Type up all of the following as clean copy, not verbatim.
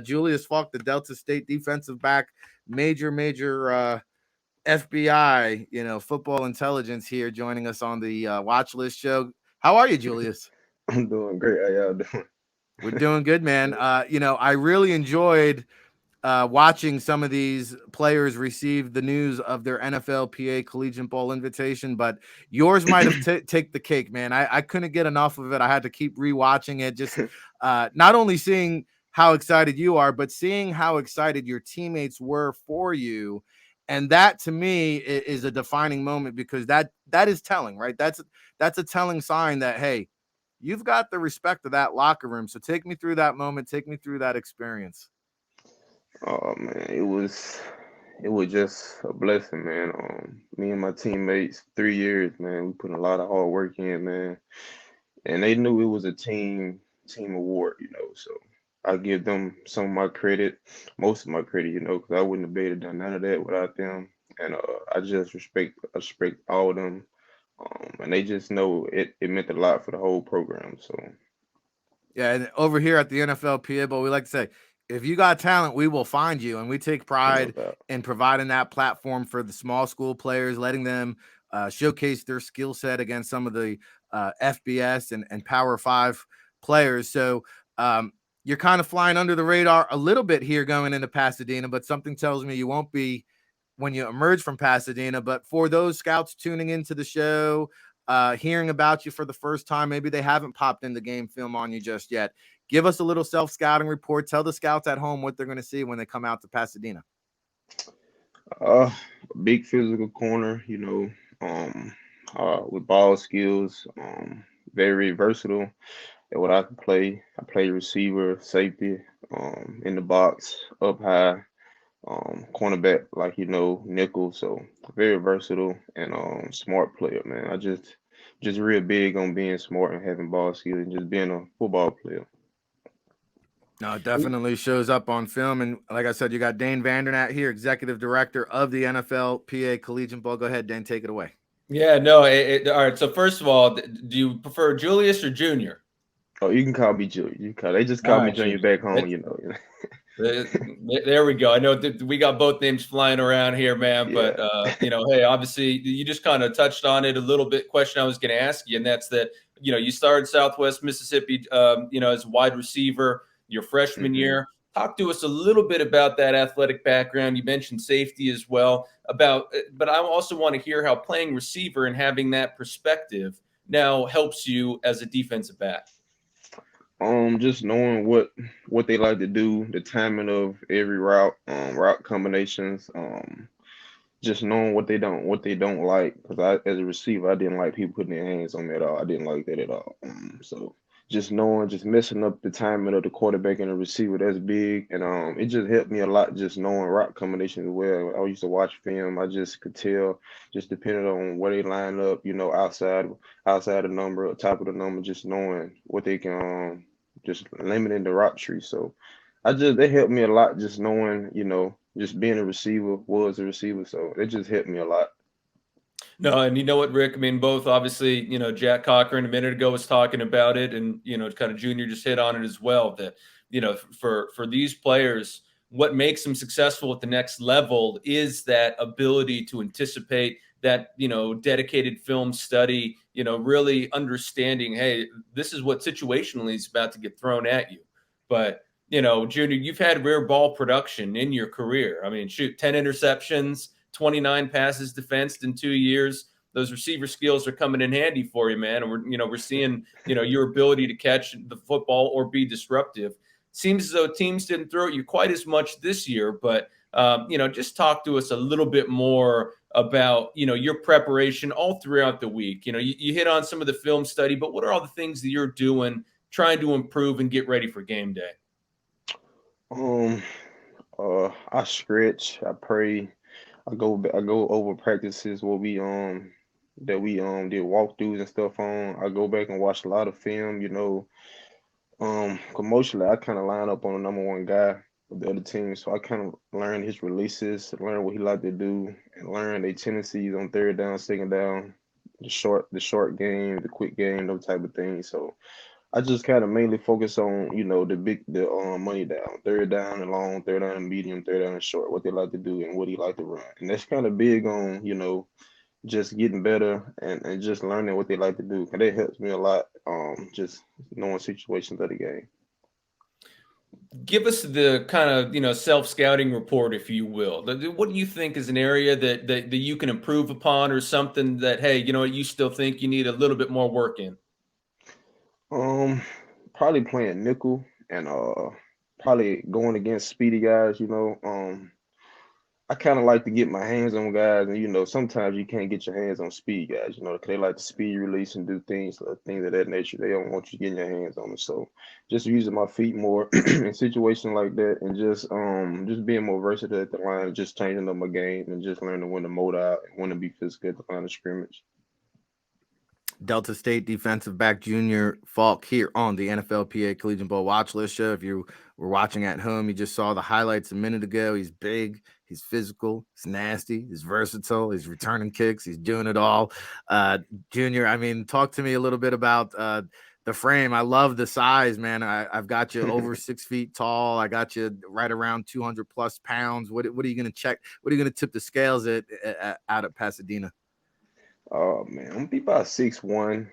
Julius Faulk, the Delta State defensive back, major FBI, football intelligence here, joining us on the watch list show. How are you, Julius? I'm doing great. How y'all doing? We're doing good, man. I really enjoyed watching some of these players receive the news of their NFLPA Collegiate Bowl invitation, but yours might have take the cake, man. I couldn't get enough of it. I had to keep rewatching it, just not only seeing how excited you are, but seeing how excited your teammates were for you. And that to me is a defining moment, because that is telling, right? That's a telling sign that, hey, you've got the respect of that locker room. So take me through that moment. Take me through that experience. Oh man, it was just a blessing, man. Me and my teammates, 3 years, man. We put a lot of hard work in, man, and they knew it was a team award, So I give them some of my credit, most of my credit, because I wouldn't have been able to done none of that without them. And I just respect all of them, and they just know it meant a lot for the whole program. So Yeah, and over here at the NFLPA Bowl, we like to say, if you got talent, we will find you. And we take no pride doubt. in providing that platform for the small school players, letting them showcase their skill set against some of the FBS and Power Five players. So you're kind of flying under the radar a little bit here going into Pasadena, but something tells me you won't be when you emerge from Pasadena. But for those scouts tuning into the show, hearing about you for the first time, maybe they haven't popped in the game film on you just yet. Give us a little self-scouting report. Tell the scouts at home what they're going to see when they come out to Pasadena. Uh, Big physical corner, with ball skills, very versatile at what I can play. I play receiver, safety, in the box, up high, cornerback, like nickel. So very versatile and smart player, man. I just real big on being smart and having ball skills and just being a football player. No, it definitely shows up on film. And like I said, you got Dane Vandernat here, executive director of the NFLPA Collegiate Bowl. Go ahead, Dane, take it away. Yeah, no. All right. So first of all, do you prefer Julius or Junior? Oh, you can call me Junior. They just All call me right, Junior Junior. back home, Uh, There we go. I know that we got both names flying around here, man. But Yeah. hey, obviously, you just kind of touched on it a little bit. Question I was going to ask you, and that's that. You started Southwest Mississippi, as a wide receiver your freshman hmm year. Talk to us a little bit about that athletic background. You mentioned safety as well. But I also want to hear how playing receiver and having that perspective now helps you as a defensive back. Just knowing what they like to do, the timing of every route combinations, just knowing what they don't like. Because as a receiver, I didn't like people putting their hands on me at all. I didn't like that at all. So just knowing, just messing up the timing of the quarterback and the receiver, that's big. And it just helped me a lot, just knowing route combinations as well. I used to watch film. I just could tell, just depending on where they line up, outside the number, top of the number, just knowing what they can, just limiting the route tree. So they helped me a lot, just knowing, just being a receiver, was a receiver. So it just helped me a lot. No, and you know what, Rick? I mean, both obviously, Jack Cochran a minute ago was talking about it, and kind of Junior just hit on it as well. That for these players, what makes them successful at the next level is that ability to anticipate that dedicated film study. Really understanding, hey, this is what situationally is about to get thrown at you. But Junior, you've had rare ball production in your career. I mean, shoot, 10 interceptions. 29 passes defensed in 2 years. Those receiver skills are coming in handy for you, man. And we're seeing, your ability to catch the football or be disruptive. Seems as though teams didn't throw at you quite as much this year, but just talk to us a little bit more about, your preparation all throughout the week. You hit on some of the film study, but what are all the things that you're doing, trying to improve and get ready for game day? Um, I stretch, I pray, I go over practices where we that we did walkthroughs and stuff on. I go back and watch a lot of film. 'Cause I kind of line up on the number one guy of the other team, so I kind of learn his releases, learn what he like to do, and learn their tendencies on third down, second down, the short game, the quick game, those type of things. So I just kind of mainly focus on, the money down, third down and long, third down and medium, third down and short, what they like to do and what he like to run. And that's kind of big on, just getting better and just learning what they like to do. And that helps me a lot, just knowing situations of the game. Give us the kind of, self-scouting report, if you will. What do you think is an area that you can improve upon, or something that, hey, you still think you need a little bit more work in? Probably playing nickel and probably going against speedy guys, I kind of like to get my hands on guys, and sometimes you can't get your hands on speed guys, 'cause they like to speed release and do things of that nature. They don't want you getting your hands on them. So just using my feet more in situations like that, and just being more versatile at the line, just changing up my game and just learning when to mold out and when to be physical at the line of scrimmage. Delta State defensive back Julius Faulk here on the NFLPA Collegiate Bowl Watchlist show. If you were watching at home, you just saw the highlights a minute ago. He's big, he's physical, he's nasty, he's versatile, he's returning kicks, he's doing it all. Junior, I mean, talk to me a little bit about the frame. I love the size, man. I've got you over 6 feet tall. I got you right around 200 plus pounds. What are you going to check? What are you going to tip the scales at out at Pasadena? Oh man, I'm gonna be about 6'1",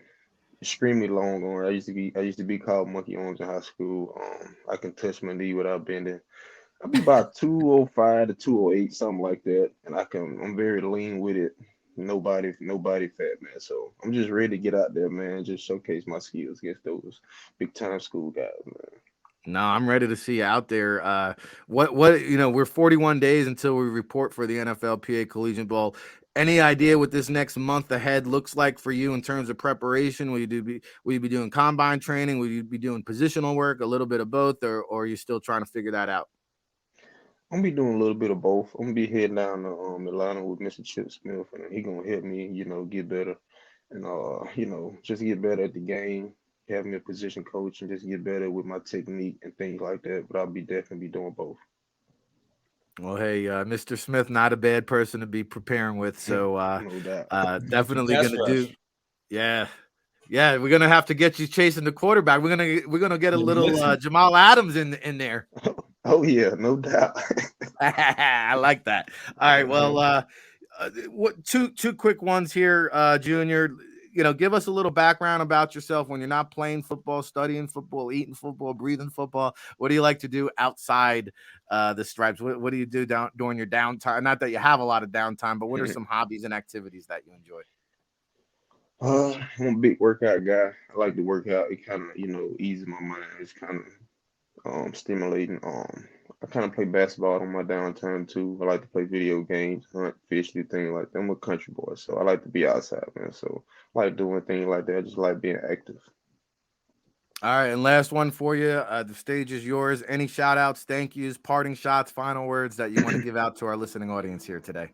extremely long arm. I used to be called monkey arms in high school. I can touch my knee without bending. I'll be about 205 to 208, something like that. And I'm very lean with it. Nobody fat, man. So I'm just ready to get out there, man. Just showcase my skills against those big time school guys, man. No, I'm ready to see you out there. We're 41 days until we report for the NFLPA Collegiate Bowl. Any idea what this next month ahead looks like for you in terms of preparation? Will you be doing combine training? Will you be doing positional work, a little bit of both, or are you still trying to figure that out? I'm gonna be doing a little bit of both. I'm gonna be heading down to Atlanta with Mr. Chip Smith, and he gonna help me, get better, and just get better at the game, have me a position coach, and just get better with my technique and things like that. But I'll be definitely doing both. Well, hey, Mr. Smith, not a bad person to be preparing with. So No doubt. definitely going to do. Yeah. Yeah. We're going to have to get you chasing the quarterback. We're going to get a little Jamal Adams in there. Oh yeah, no doubt. I like that. All right. Well, two quick ones here, Junior. Give us a little background about yourself when you're not playing football, studying football, eating football, breathing football. What do you like to do outside the stripes? What do you do during your downtime? Not that you have a lot of downtime, but what are some hobbies and activities that you enjoy? I'm a big workout guy. I like to work out. It kind of, eases my mind. It's kind of stimulating. I kind of play basketball on my downtime too. I like to play video games, hunt, fish, do things like that. I'm a country boy, so I like to be outside, man. So I like doing things like that. I just like being active. All right, and last one for you. The stage is yours. Any shout outs, thank yous, parting shots, final words that you want to give out to our listening audience here today?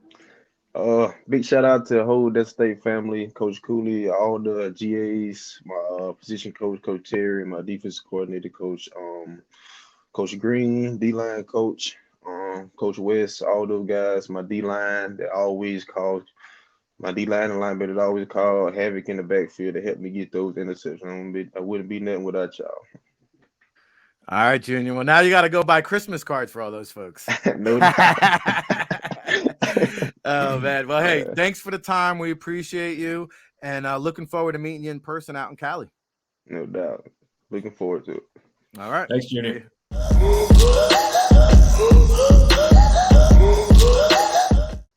Big shout out to the whole Delta State family, Coach Cooley, all the GAs, my position coach, Coach Terry, my defensive coordinator, Coach Green, D-line coach, Coach West, all those guys, my D-line that always called, my D-line and linebacker that always called havoc in the backfield to help me get those interceptions. I wouldn't be nothing without y'all. All right, Junior. Well, now you got to go buy Christmas cards for all those folks. No doubt. Oh, man. Well, hey, thanks for the time. We appreciate you. And looking forward to meeting you in person out in Cali. No doubt. Looking forward to it. All right. Thanks, Junior. Hey.